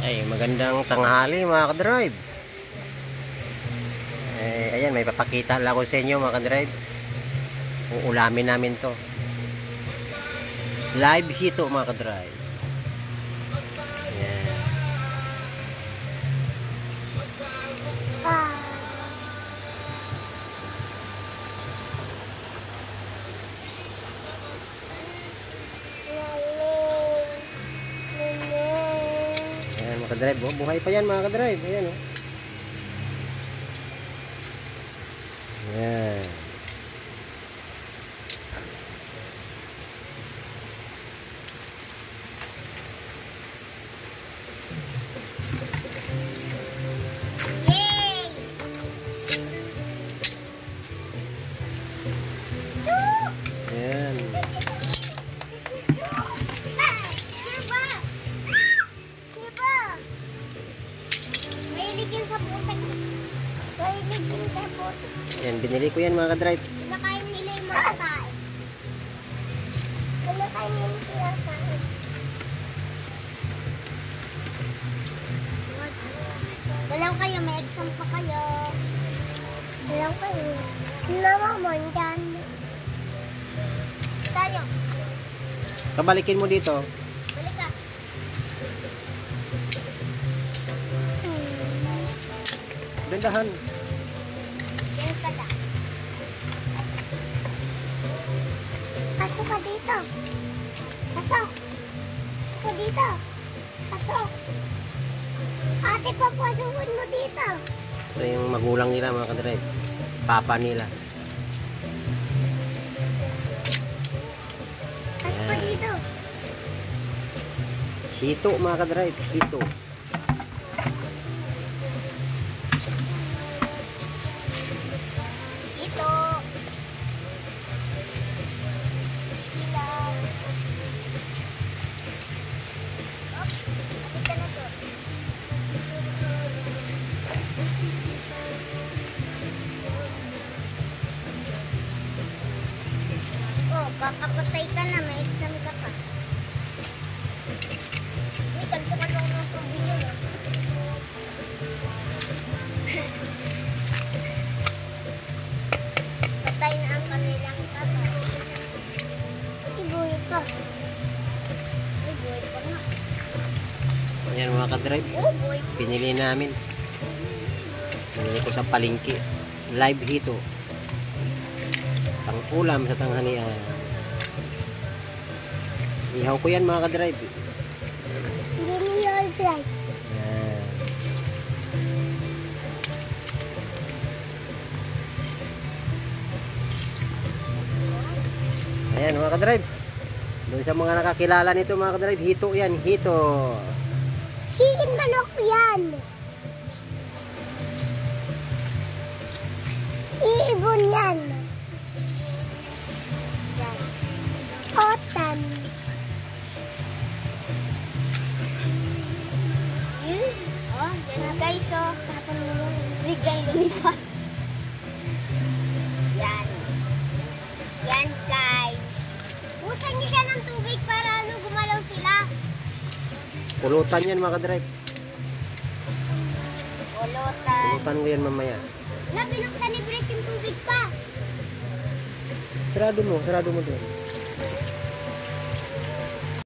Ay, magandang tanghali mga ka-drive. Ayan, may papakita lang ako sa inyo mga ka-drive. Uulamin namin to. Live hito mga ka-drive. Ayan. Ayan mga ka-drive. Oh, buhay pa yan mga ka-drive. Ayan oh. Ayan. Ayan. Ayan, binili ko yan mga ka-drive. Nakain nila yung mga tae. Nakain nila yung tae. Dalaw kayo, may exam pa kayo. Dalaw kayo. Namamon dyan. Tayo. Kabalikin mo dito. Balik ka. Dandahan. Yan ka na. Pasok ka dito. Pasok. Pasok ka dito. Pasok. Ate, papasukin mo dito. Ito yung magulang nila mga ka-drive. Papa nila. Pasok ka dito. Hito mga ka-drive. Hito. Dito. Ilang. Op, dito na to. Oh, baka patay ka na, may exam ka pa. Uy, talso ka lang ng pabilo. Patay na ang kanilang papa. Ibuhay pa. Ibuhay pa nga. Ayan mga ka-drive. Oh, boy. Pinili namin. Pinili ko sa palengke. Live hito. Pang-ulam sa tanghalian. Ihaw ko yan mga ka-drive. Hindi niyo drive. Ayan. Ayan mga ka-drive. Doon sa mga nakakilala nito mga ka-drive, hito yan, hito. Chicken manok yan. Iibon yan. Yan. Otan. Oh, yan guys, oh. Tapon mo yung bigay lumipat. Yan. Yan guys. Busan niyo siya ng tubig para gumalaw sila. Pulutan yan mga ka-drive. Pulutan. Pulutan ko yan mamaya. Na, binuksan ni Brett yung tubig pa. Sarado mo doon.